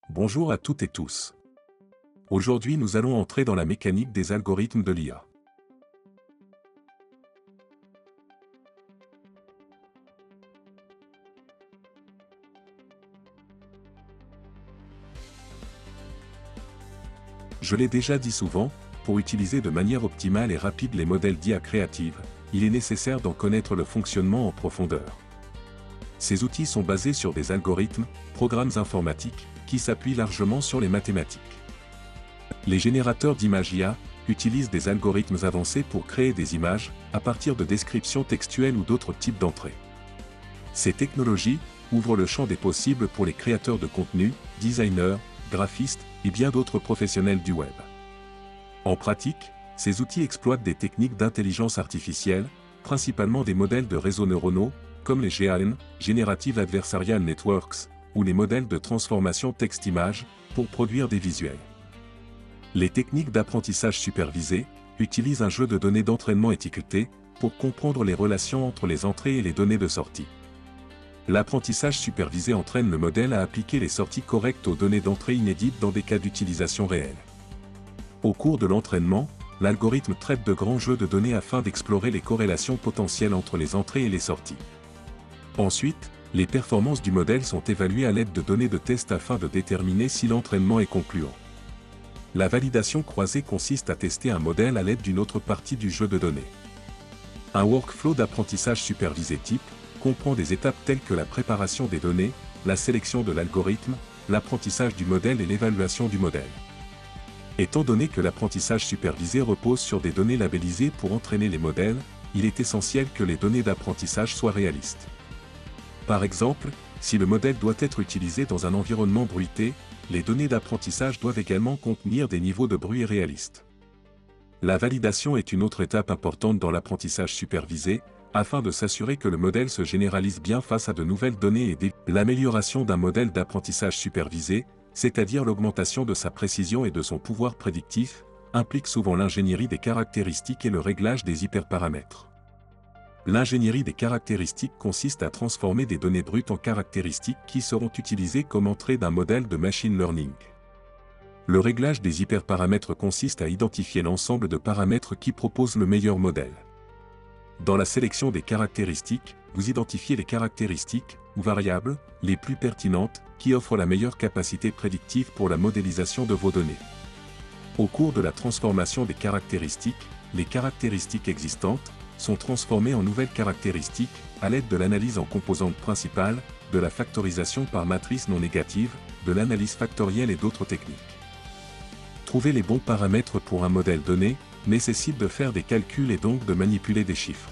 Bonjour à toutes et tous. Aujourd'hui nous allons entrer dans la mécanique des algorithmes de l'IA. Je l'ai déjà dit souvent, pour utiliser de manière optimale et rapide les modèles d'IA créative, il est nécessaire d'en connaître le fonctionnement en profondeur. Ces outils sont basés sur des algorithmes, programmes informatiques, qui s'appuient largement sur les mathématiques. Les générateurs d'images IA utilisent des algorithmes avancés pour créer des images, à partir de descriptions textuelles ou d'autres types d'entrées. Ces technologies ouvrent le champ des possibles pour les créateurs de contenu, designers, graphistes et bien d'autres professionnels du web. En pratique, ces outils exploitent des techniques d'intelligence artificielle, principalement des modèles de réseaux neuronaux, comme les GAN, Generative Adversarial Networks, ou les modèles de transformation texte-image, pour produire des visuels. Les techniques d'apprentissage supervisé utilisent un jeu de données d'entraînement étiqueté pour comprendre les relations entre les entrées et les données de sortie. L'apprentissage supervisé entraîne le modèle à appliquer les sorties correctes aux données d'entrée inédites dans des cas d'utilisation réels. Au cours de l'entraînement, l'algorithme traite de grands jeux de données afin d'explorer les corrélations potentielles entre les entrées et les sorties. Ensuite, les performances du modèle sont évaluées à l'aide de données de test afin de déterminer si l'entraînement est concluant. La validation croisée consiste à tester un modèle à l'aide d'une autre partie du jeu de données. Un workflow d'apprentissage supervisé type comprend des étapes telles que la préparation des données, la sélection de l'algorithme, l'apprentissage du modèle et l'évaluation du modèle. Étant donné que l'apprentissage supervisé repose sur des données labellisées pour entraîner les modèles, il est essentiel que les données d'apprentissage soient réalistes. Par exemple, si le modèle doit être utilisé dans un environnement bruité, les données d'apprentissage doivent également contenir des niveaux de bruit réalistes. La validation est une autre étape importante dans l'apprentissage supervisé, afin de s'assurer que le modèle se généralise bien face à de nouvelles données et l'amélioration d'un modèle d'apprentissage supervisé, c'est-à-dire l'augmentation de sa précision et de son pouvoir prédictif, implique souvent l'ingénierie des caractéristiques et le réglage des hyperparamètres. L'ingénierie des caractéristiques consiste à transformer des données brutes en caractéristiques qui seront utilisées comme entrée d'un modèle de machine learning. Le réglage des hyperparamètres consiste à identifier l'ensemble de paramètres qui proposent le meilleur modèle. Dans la sélection des caractéristiques, vous identifiez les caractéristiques, ou variables, les plus pertinentes, qui offrent la meilleure capacité prédictive pour la modélisation de vos données. Au cours de la transformation des caractéristiques, les caractéristiques existantes sont transformées en nouvelles caractéristiques, à l'aide de l'analyse en composantes principales, de la factorisation par matrice non négative, de l'analyse factorielle et d'autres techniques. Trouver les bons paramètres pour un modèle donné nécessite de faire des calculs et donc de manipuler des chiffres.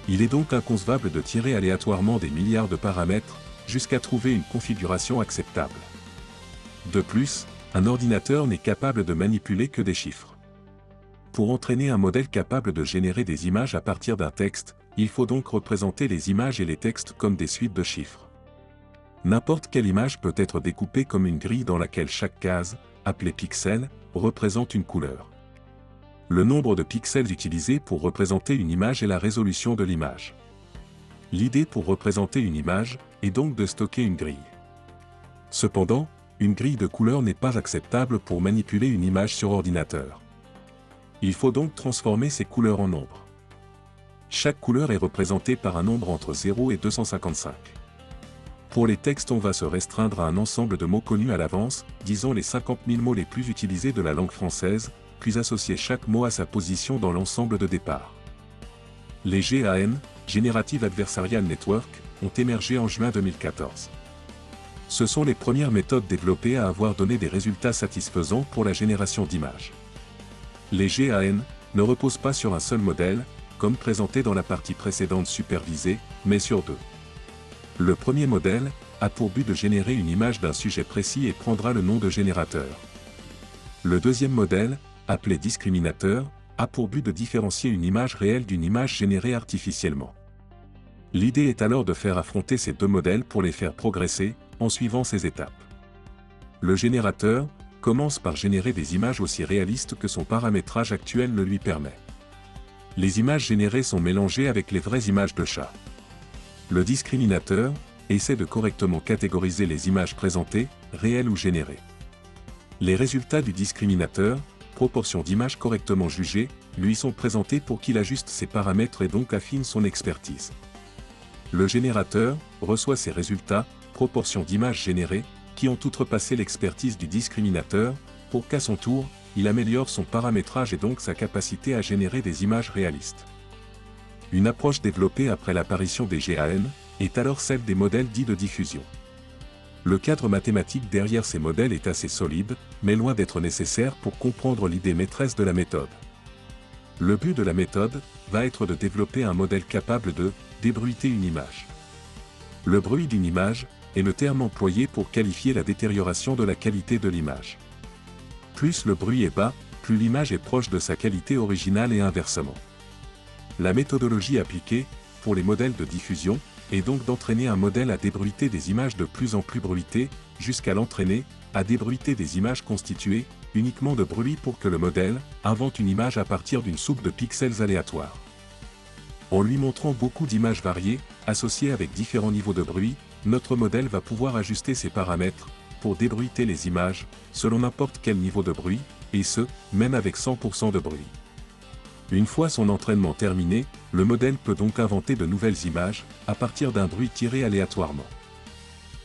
Il est donc inconcevable de tirer aléatoirement des milliards de paramètres, jusqu'à trouver une configuration acceptable. De plus, un ordinateur n'est capable de manipuler que des chiffres. Pour entraîner un modèle capable de générer des images à partir d'un texte, il faut donc représenter les images et les textes comme des suites de chiffres. N'importe quelle image peut être découpée comme une grille dans laquelle chaque case, appelée pixel, représente une couleur. Le nombre de pixels utilisés pour représenter une image est la résolution de l'image. L'idée pour représenter une image est donc de stocker une grille. Cependant, une grille de couleurs n'est pas acceptable pour manipuler une image sur ordinateur. Il faut donc transformer ces couleurs en nombres. Chaque couleur est représentée par un nombre entre 0 et 255. Pour les textes, on va se restreindre à un ensemble de mots connus à l'avance, disons les 50 000 mots les plus utilisés de la langue française, puis associer chaque mot à sa position dans l'ensemble de départ. Les GAN, Generative Adversarial Network, ont émergé en juin 2014. Ce sont les premières méthodes développées à avoir donné des résultats satisfaisants pour la génération d'images. Les GAN ne reposent pas sur un seul modèle, comme présenté dans la partie précédente supervisée, mais sur deux. Le premier modèle a pour but de générer une image d'un sujet précis et prendra le nom de générateur. Le deuxième modèle, appelé discriminateur, a pour but de différencier une image réelle d'une image générée artificiellement. L'idée est alors de faire affronter ces deux modèles pour les faire progresser, en suivant ces étapes. Le générateur commence par générer des images aussi réalistes que son paramétrage actuel le lui permet. Les images générées sont mélangées avec les vraies images de chat. Le discriminateur essaie de correctement catégoriser les images présentées, réelle ou générée. Les résultats du discriminateur, proportion d'images correctement jugées, lui sont présentés pour qu'il ajuste ses paramètres et donc affine son expertise. Le générateur reçoit ces résultats, proportion d'images générées, qui ont outrepassé l'expertise du discriminateur, pour qu'à son tour, il améliore son paramétrage et donc sa capacité à générer des images réalistes. Une approche développée après l'apparition des GAN est alors celle des modèles dits de diffusion. Le cadre mathématique derrière ces modèles est assez solide, mais loin d'être nécessaire pour comprendre l'idée maîtresse de la méthode. Le but de la méthode va être de développer un modèle capable de débruiter une image. Le bruit d'une image est le terme employé pour qualifier la détérioration de la qualité de l'image. Plus le bruit est bas, plus l'image est proche de sa qualité originale et inversement. La méthodologie appliquée, pour les modèles de diffusion, est donc d'entraîner un modèle à débruiter des images de plus en plus bruitées, jusqu'à l'entraîner à débruiter des images constituées uniquement de bruit pour que le modèle invente une image à partir d'une soupe de pixels aléatoires. En lui montrant beaucoup d'images variées, associées avec différents niveaux de bruit, notre modèle va pouvoir ajuster ses paramètres pour débruiter les images selon n'importe quel niveau de bruit, et ce, même avec 100% de bruit. Une fois son entraînement terminé, le modèle peut donc inventer de nouvelles images à partir d'un bruit tiré aléatoirement.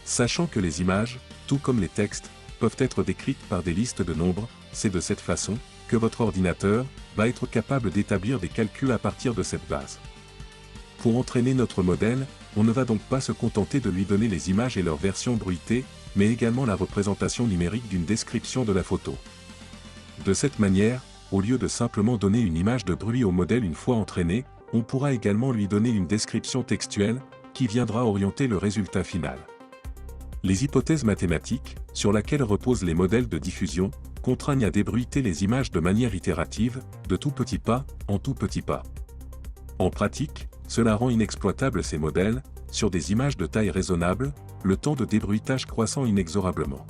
Sachant que les images, tout comme les textes, peuvent être décrites par des listes de nombres, c'est de cette façon que votre ordinateur va être capable d'établir des calculs à partir de cette base. Pour entraîner notre modèle, on ne va donc pas se contenter de lui donner les images et leur version bruitée, mais également la représentation numérique d'une description de la photo. De cette manière, au lieu de simplement donner une image de bruit au modèle une fois entraîné, on pourra également lui donner une description textuelle, qui viendra orienter le résultat final. Les hypothèses mathématiques, sur lesquelles reposent les modèles de diffusion, contraignent à débruiter les images de manière itérative, de tout petit pas, en tout petit pas. En pratique, cela rend inexploitables ces modèles, sur des images de taille raisonnable, le temps de débruitage croissant inexorablement.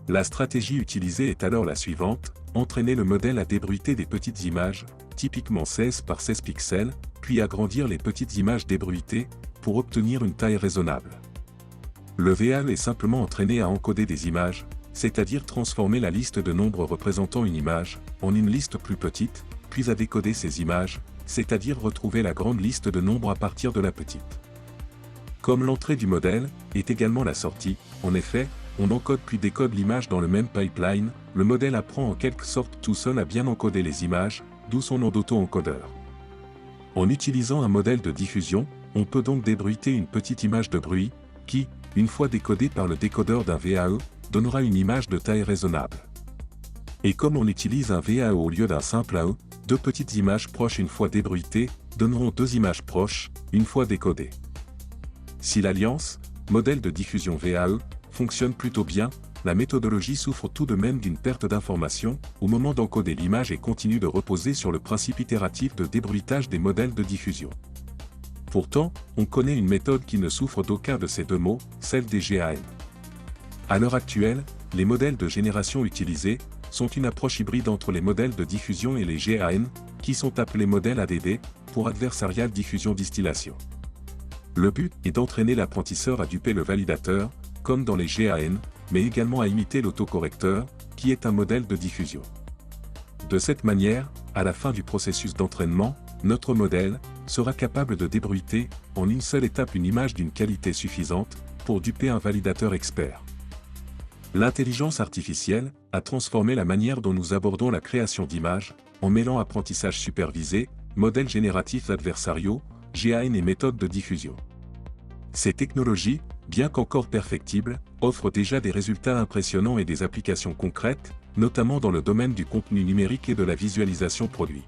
La stratégie utilisée est alors la suivante: entraîner le modèle à débruiter des petites images, typiquement 16 par 16 pixels, puis agrandir les petites images débruitées, pour obtenir une taille raisonnable. Le VAE est simplement entraîné à encoder des images, c'est-à-dire transformer la liste de nombres représentant une image, en une liste plus petite, puis à décoder ces images, c'est-à-dire retrouver la grande liste de nombres à partir de la petite. Comme l'entrée du modèle est également la sortie, en effet, on encode puis décode l'image dans le même pipeline, le modèle apprend en quelque sorte tout seul à bien encoder les images, d'où son nom d'auto-encodeur. En utilisant un modèle de diffusion, on peut donc débruiter une petite image de bruit, qui, une fois décodée par le décodeur d'un VAE, donnera une image de taille raisonnable. Et comme on utilise un VAE au lieu d'un simple AE, deux petites images proches une fois débruitées, donneront deux images proches, une fois décodées. Si l'alliance, modèle de diffusion VAE, fonctionne plutôt bien, la méthodologie souffre tout de même d'une perte d'information au moment d'encoder l'image et continue de reposer sur le principe itératif de débruitage des modèles de diffusion. Pourtant, on connaît une méthode qui ne souffre d'aucun de ces deux maux, celle des GAN. À l'heure actuelle, les modèles de génération utilisés sont une approche hybride entre les modèles de diffusion et les GAN, qui sont appelés modèles ADD, pour Adversarial Diffusion Distillation. Le but est d'entraîner l'apprentisseur à duper le validateur, comme dans les GAN, mais également à imiter l'autocorrecteur, qui est un modèle de diffusion. De cette manière, à la fin du processus d'entraînement, notre modèle sera capable de débruiter, en une seule étape, une image d'une qualité suffisante pour duper un validateur expert. L'intelligence artificielle a transformé la manière dont nous abordons la création d'images, en mêlant apprentissage supervisé, modèles génératifs adversariaux, GAN et méthodes de diffusion. Ces technologies, bien qu'encore perfectibles, offrent déjà des résultats impressionnants et des applications concrètes, notamment dans le domaine du contenu numérique et de la visualisation produit.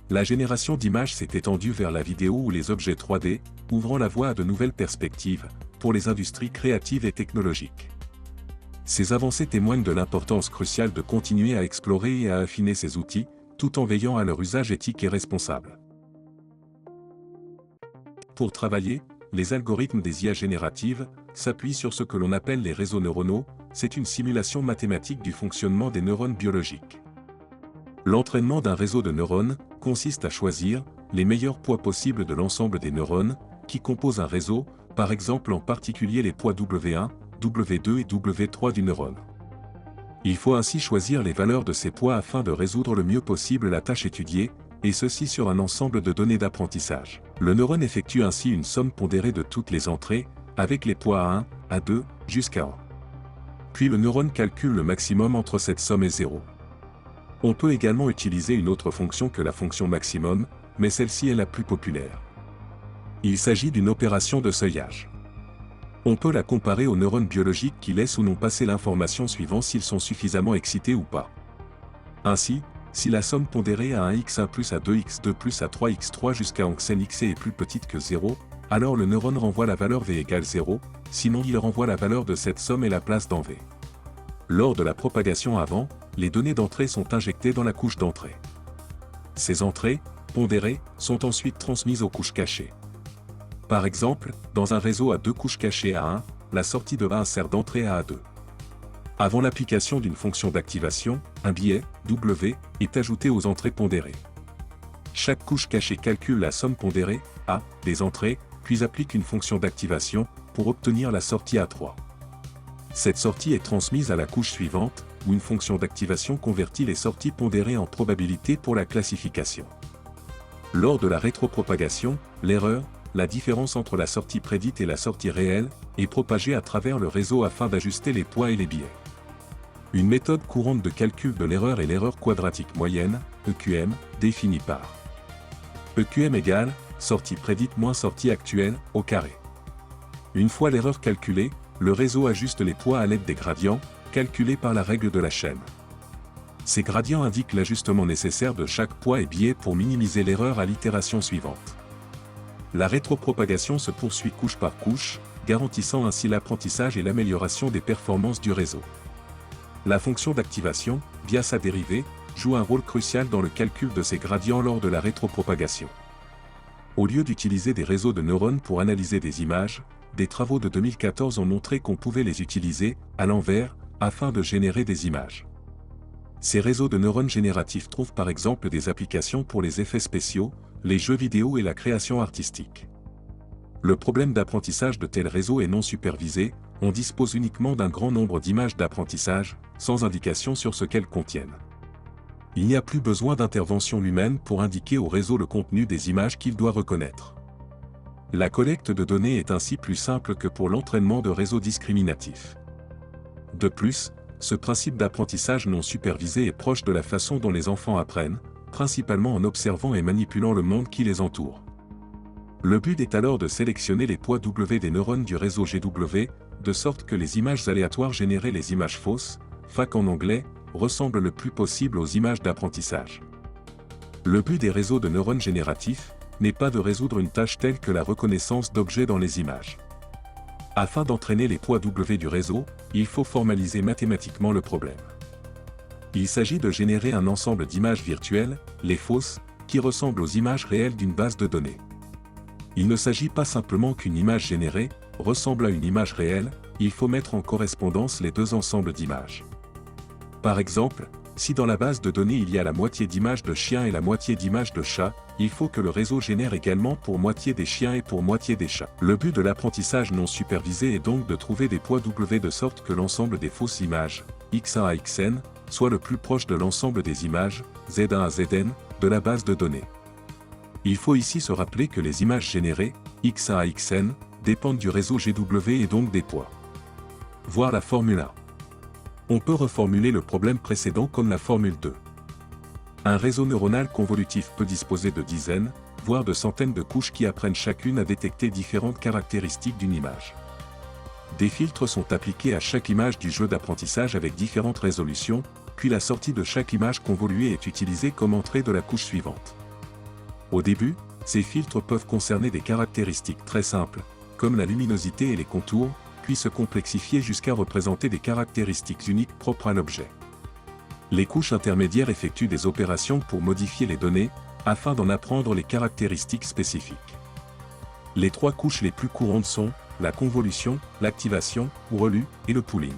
La génération d'images s'est étendue vers la vidéo ou les objets 3D, ouvrant la voie à de nouvelles perspectives pour les industries créatives et technologiques. Ces avancées témoignent de l'importance cruciale de continuer à explorer et à affiner ces outils, tout en veillant à leur usage éthique et responsable. Pour travailler, les algorithmes des IA génératives s'appuient sur ce que l'on appelle les réseaux neuronaux, c'est une simulation mathématique du fonctionnement des neurones biologiques. L'entraînement d'un réseau de neurones consiste à choisir les meilleurs poids possibles de l'ensemble des neurones qui composent un réseau, par exemple en particulier les poids W1, W2 et W3 du neurone. Il faut ainsi choisir les valeurs de ces poids afin de résoudre le mieux possible la tâche étudiée, et ceci sur un ensemble de données d'apprentissage. Le neurone effectue ainsi une somme pondérée de toutes les entrées, avec les poids A1, A2, jusqu'à 1. Puis le neurone calcule le maximum entre cette somme et 0. On peut également utiliser une autre fonction que la fonction maximum, mais celle-ci est la plus populaire. Il s'agit d'une opération de seuillage. On peut la comparer aux neurones biologiques qui laissent ou non passer l'information suivant s'ils sont suffisamment excités ou pas. Ainsi, si la somme pondérée A1x1 plus A2x2 plus A3x3 jusqu'à onxn x est plus petite que 0, alors le neurone renvoie la valeur V égale 0, sinon il renvoie la valeur de cette somme et la place dans V. Lors de la propagation avant, les données d'entrée sont injectées dans la couche d'entrée. Ces entrées, pondérées, sont ensuite transmises aux couches cachées. Par exemple, dans un réseau à deux couches cachées A1, la sortie de A1 sert d'entrée à A2. Avant l'application d'une fonction d'activation, un biais, W, est ajouté aux entrées pondérées. Chaque couche cachée calcule la somme pondérée, A, des entrées, puis applique une fonction d'activation, pour obtenir la sortie A3. Cette sortie est transmise à la couche suivante, où une fonction d'activation convertit les sorties pondérées en probabilité pour la classification. Lors de la rétropropagation, l'erreur, la différence entre la sortie prédite et la sortie réelle, est propagée à travers le réseau afin d'ajuster les poids et les biais. Une méthode courante de calcul de l'erreur est l'erreur quadratique moyenne, EQM, définie par EQM égale sortie prédite moins sortie actuelle, au carré. Une fois l'erreur calculée, le réseau ajuste les poids à l'aide des gradients, calculés par la règle de la chaîne. Ces gradients indiquent l'ajustement nécessaire de chaque poids et biais pour minimiser l'erreur à l'itération suivante. La rétropropagation se poursuit couche par couche, garantissant ainsi l'apprentissage et l'amélioration des performances du réseau. La fonction d'activation, via sa dérivée, joue un rôle crucial dans le calcul de ces gradients lors de la rétropropagation. Au lieu d'utiliser des réseaux de neurones pour analyser des images, des travaux de 2014 ont montré qu'on pouvait les utiliser, à l'envers, afin de générer des images. Ces réseaux de neurones génératifs trouvent par exemple des applications pour les effets spéciaux, les jeux vidéo et la création artistique. Le problème d'apprentissage de tels réseaux est non supervisé, on dispose uniquement d'un grand nombre d'images d'apprentissage, sans indication sur ce qu'elles contiennent. Il n'y a plus besoin d'intervention humaine pour indiquer au réseau le contenu des images qu'il doit reconnaître. La collecte de données est ainsi plus simple que pour l'entraînement de réseaux discriminatifs. De plus, ce principe d'apprentissage non supervisé est proche de la façon dont les enfants apprennent, principalement en observant et manipulant le monde qui les entoure. Le but est alors de sélectionner les poids W des neurones du réseau GW, de sorte que les images aléatoires générées, les images fausses, FAQ en anglais, ressemblent le plus possible aux images d'apprentissage. Le but des réseaux de neurones génératifs n'est pas de résoudre une tâche telle que la reconnaissance d'objets dans les images. Afin d'entraîner les poids W du réseau, il faut formaliser mathématiquement le problème. Il s'agit de générer un ensemble d'images virtuelles, les fausses, qui ressemblent aux images réelles d'une base de données. Il ne s'agit pas simplement qu'une image générée ressemble à une image réelle, il faut mettre en correspondance les deux ensembles d'images. Par exemple, si dans la base de données il y a la moitié d'images de chiens et la moitié d'images de chats, il faut que le réseau génère également pour moitié des chiens et pour moitié des chats. Le but de l'apprentissage non supervisé est donc de trouver des poids W de sorte que l'ensemble des fausses images, X1 à Xn, soit le plus proche de l'ensemble des images, Z1 à Zn, de la base de données. Il faut ici se rappeler que les images générées, X1 à Xn, dépendent du réseau GW et donc des poids. Voir la formule 1. On peut reformuler le problème précédent comme la formule 2. Un réseau neuronal convolutif peut disposer de dizaines, voire de centaines de couches qui apprennent chacune à détecter différentes caractéristiques d'une image. Des filtres sont appliqués à chaque image du jeu d'apprentissage avec différentes résolutions, puis la sortie de chaque image convoluée est utilisée comme entrée de la couche suivante. Au début, ces filtres peuvent concerner des caractéristiques très simples, comme la luminosité et les contours, puis se complexifier jusqu'à représenter des caractéristiques uniques propres à l'objet. Les couches intermédiaires effectuent des opérations pour modifier les données, afin d'en apprendre les caractéristiques spécifiques. Les trois couches les plus courantes sont la convolution, l'activation, ou relu, et le pooling.